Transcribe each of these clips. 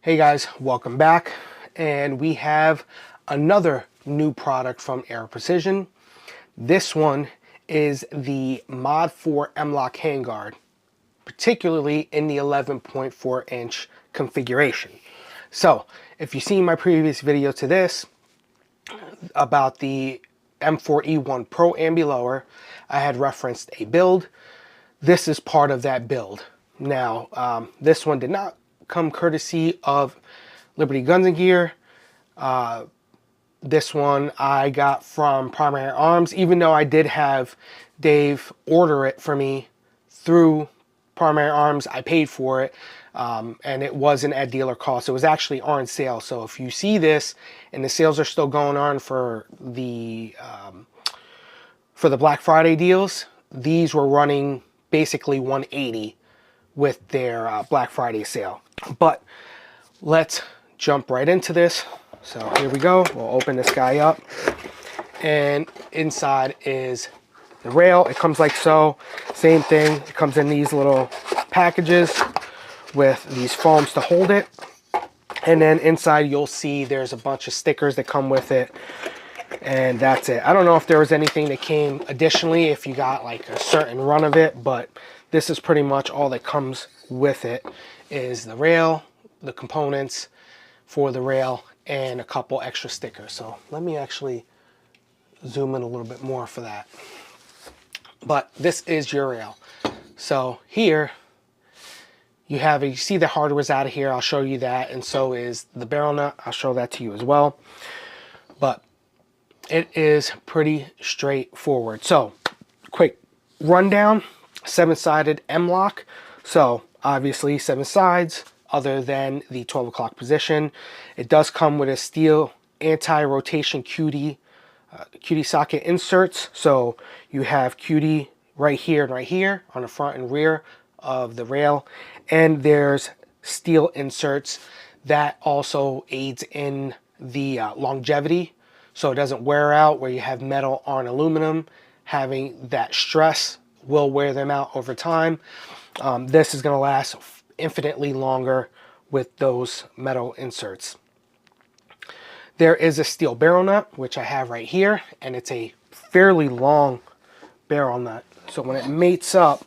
Hey guys, welcome back. And we have another new product from Aero Precision. This one is the Mod 4 M-Lock Handguard, particularly in the 11.4 inch configuration. So if you've seen my previous video to this about the M4E1 Pro Ambi Lower, I had referenced a build. This is part of that build. Now, this one did not come courtesy of Liberty Guns and Gear. This one I got from Primary Arms, even though I did have Dave order it for me through Primary Arms. I paid for it, and it wasn't at dealer cost. It was actually on sale. So if you see this and the sales are still going on for the Black Friday deals, these were running basically 180 with their Black Friday sale. But let's jump right into this. So here we go. We'll open this guy up, and inside is the rail. It comes like so. Same thing. It comes in these little packages with these foams to hold it. And then inside you'll see there's a bunch of stickers that come with it. And that's it. I don't know if there was anything that came additionally if you got like a certain run of it, but this is pretty much all that comes with it, is the rail, the components for the rail, and a couple extra stickers. So let me actually zoom in a little bit more for that. But this is your rail. So here you have, you see the hardware's out of here. I'll show you that, and so is the barrel nut. I'll show that to you as well. But it is pretty straightforward. So quick rundown: 7-sided M-lock. So obviously 7 sides other than the 12 o'clock position. It does come with a steel anti-rotation QD socket inserts. So you have QD right here and right here on the front and rear of the rail. And there's steel inserts that also aids in the longevity, so it doesn't wear out. Where you have metal on aluminum, having that stress will wear them out over time. This is going to last infinitely longer with those metal inserts. There is a steel barrel nut, which I have right here, and it's a fairly long barrel nut. So when it mates up,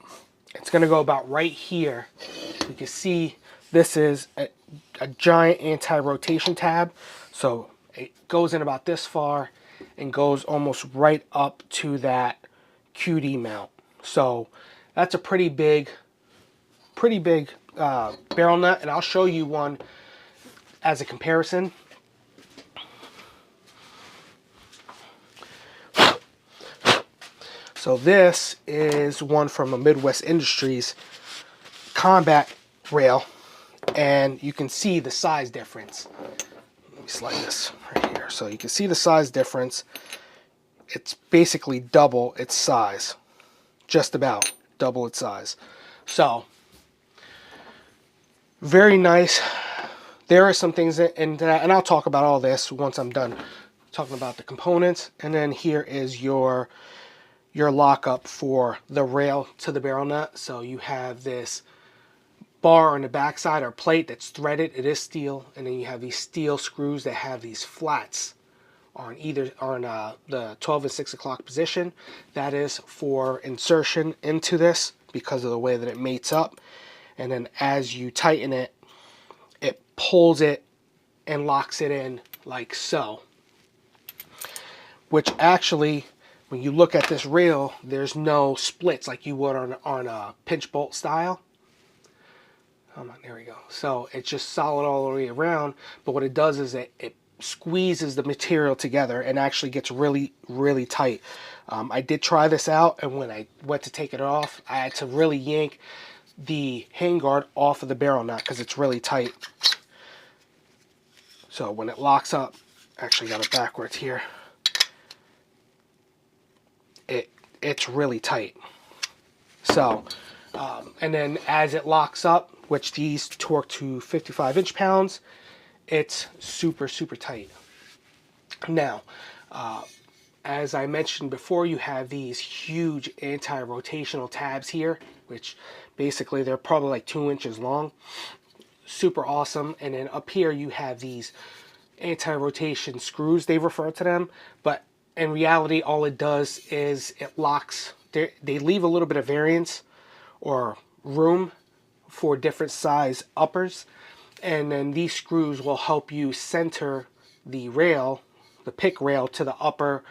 it's going to go about right here. You can see this is a giant anti-rotation tab. So it goes in about this far and goes almost right up to that QD mount. So that's a pretty big barrel nut, and I'll show you one as a comparison. So this is one from a Midwest Industries combat rail, and you can see the size difference. Let me slide this right here. So you can see the size difference. It's basically double its size, just about double its size. So very nice. There are some things in that, and I'll talk about all this once I'm done talking about the components. And then here is your lockup for the rail to the barrel nut. So you have this bar on the backside, or plate, that's threaded. It is steel, and then you have these steel screws that have these flats on the 12 and 6 o'clock position. That is for insertion into this because of the way that it mates up. And then as you tighten it, it pulls it and locks it in like so. Which actually, when you look at this rail, there's no splits like you would on a pinch bolt style. Come on, there we go. So it's just solid all the way around. But what it does is it squeezes the material together and actually gets really, really tight. I did try this out, and when I went to take it off, I had to really yank the handguard off of the barrel nut because it's really tight. So when it locks up, actually got it backwards here, it's really tight. So and then as it locks up, which these torque to 55 inch-pounds, it's super, super tight. Now, as I mentioned before, you have these huge anti-rotational tabs here, which basically they're probably like 2 inches long. super awesome. And then up here you have these anti-rotation screws, they refer to them, but in reality all it does is it locks. They leave a little bit of variance or room for different size uppers, and then these screws will help you center the rail, the pick rail, to the upper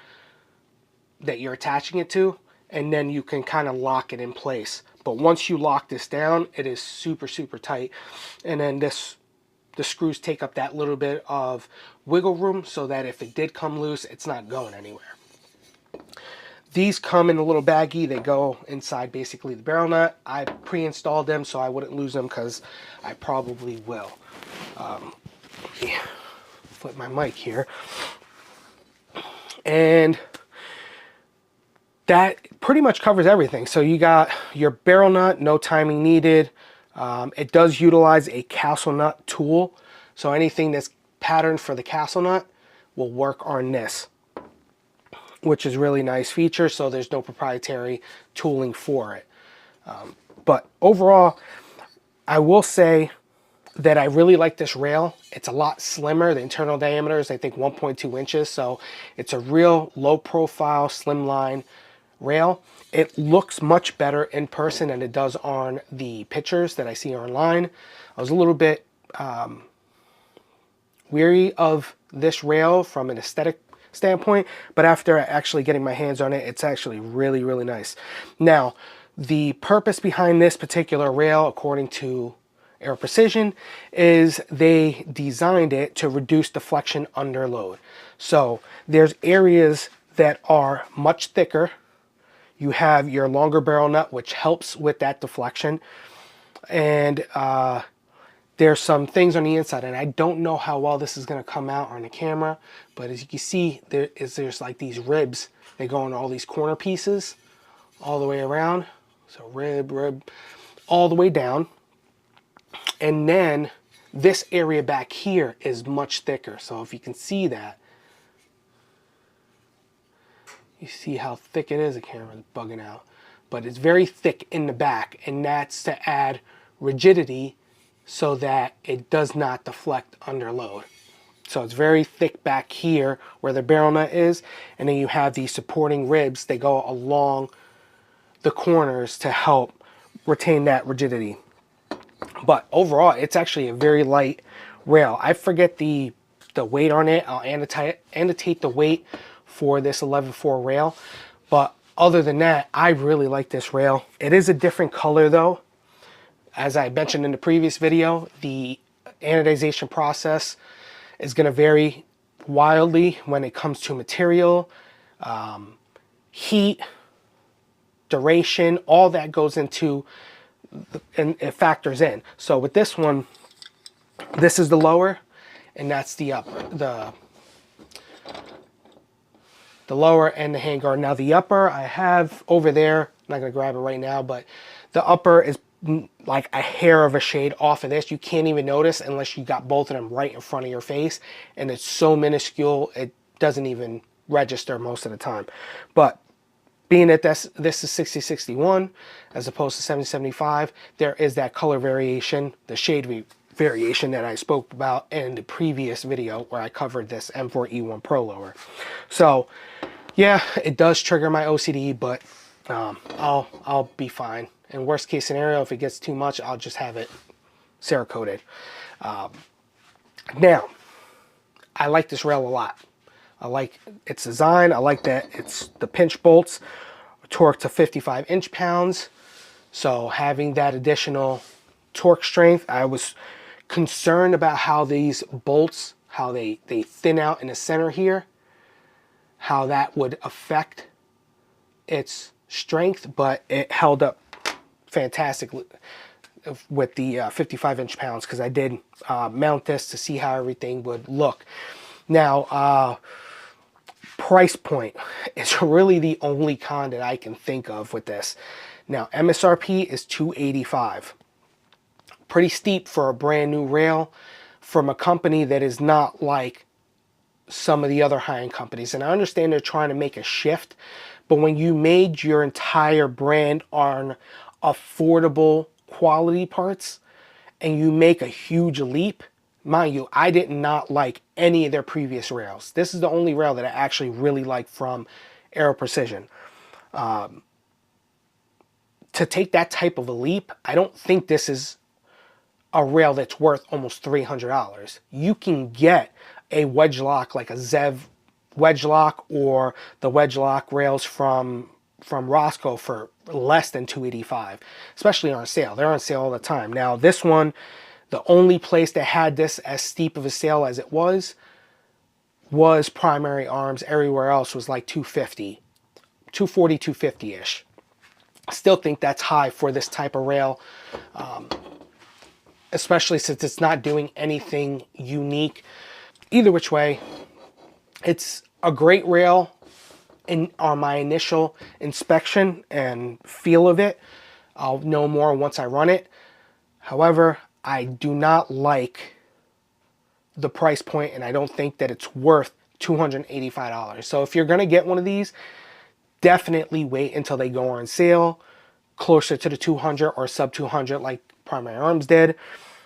that you're attaching it to, and then you can kind of lock it in place. But once you lock this down, it is super tight. And then the screws take up that little bit of wiggle room so that if it did come loose, it's not going anywhere. These come in a little baggie. They go inside basically the barrel nut. I pre-installed them so I wouldn't lose them, because I probably will. Flip my mic here. And that pretty much covers everything. So you got your barrel nut, no timing needed. It does utilize a castle nut tool. So anything that's patterned for the castle nut will work on this, which is really nice feature. So there's no proprietary tooling for it. But overall, I will say that I really like this rail. It's a lot slimmer. The internal diameter is, I think, 1.2 inches. So it's a real low profile, slimline rail. It looks much better in person than it does on the pictures that I see online. I was a little bit weary of this rail from an aesthetic standpoint, but after actually getting my hands on it, it's actually really nice. Now, the purpose behind this particular rail, according to Aero Precision, is they designed it to reduce deflection under load. So there's areas that are much thicker. You have your longer barrel nut, which helps with that deflection. And there's some things on the inside, and I don't know how well this is going to come out on the camera, but as you can see, there's like these ribs. They go on all these corner pieces all the way around. So rib, all the way down. And then this area back here is much thicker. So if you can see that, you see how thick it is. The camera's bugging out. But it's very thick in the back, and that's to add rigidity so that it does not deflect under load. So it's very thick back here where the barrel nut is, and then you have these supporting ribs. They go along the corners to help retain that rigidity. But overall, it's actually a very light rail. I forget the weight on it. I'll annotate the weight for this 11.4 rail. But other than that, I really like this rail. It is a different color though. As I mentioned in the previous video, the anodization process is going to vary wildly when it comes to material, heat, duration, all that goes into, and it factors in. So with this one, this is the lower, and that's the upper, the lower and the handguard. Now the upper I have over there, I'm not going to grab it right now, but the upper is like a hair of a shade off of this. You can't even notice unless you got both of them right in front of your face, and it's so minuscule it doesn't even register most of the time. But being that this is 6061 as opposed to 7075, there is that color variation, the shade variation that I spoke about in the previous video where I covered this M4E1 Pro lower. So yeah, it does trigger my OCD, but I'll be fine. In worst case scenario, if it gets too much, I'll just have it Cerakoted. Now, I like this rail a lot. I like its design. I like that it's the pinch bolts torque to 55 inch-pounds. So having that additional torque strength, I was concerned about how these bolts, how they thin out in the center here, how that would affect its strength, but it held up fantastically with the 55 inch-pounds, because I did mount this to see how everything would look. Now, price point is really the only con that I can think of with this. Now, MSRP is $285. Pretty steep for a brand new rail from a company that is not like some of the other high-end companies. And I understand they're trying to make a shift, but when you made your entire brand on affordable quality parts, and you make a huge leap. Mind you, I did not like any of their previous rails. This is the only rail that I actually really like from Aero Precision. To take that type of a leap, I don't think this is a rail that's worth almost $300. You can get a wedge lock like a Zev wedge lock or the wedge lock rails from Roscoe for less than $285, especially on sale. They're on sale all the time. Now this one, the only place that had this as steep of a sale as it was Primary Arms. Everywhere else was like 250, 240, 250-ish. I still think that's high for this type of rail, especially since it's not doing anything unique. Either which way, it's a great rail on my initial inspection and feel of it. I'll know more once I run it. However, I do not like the price point, and I don't think that it's worth $285. So if you're going to get one of these, definitely wait until they go on sale closer to the 200 or sub 200 like Primary Arms did,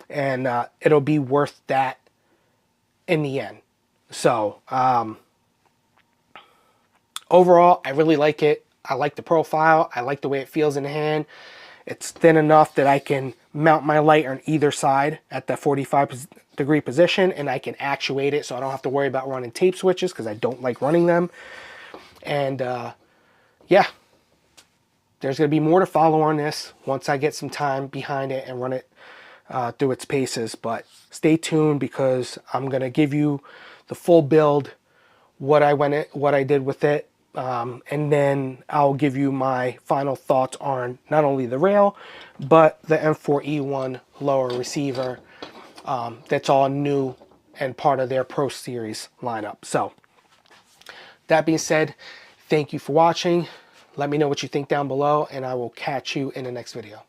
and it'll be worth that in the end. So overall, I really like it. I like the profile. I like the way it feels in the hand. It's thin enough that I can mount my light on either side at the 45-degree position, and I can actuate it so I don't have to worry about running tape switches because I don't like running them. And yeah, there's going to be more to follow on this once I get some time behind it and run it through its paces. But stay tuned because I'm going to give you the full build, what I did with it. And then I'll give you my final thoughts on not only the rail, but the M4E1 lower receiver that's all new and part of their Pro Series lineup. So that being said, thank you for watching. Let me know what you think down below, and I will catch you in the next video.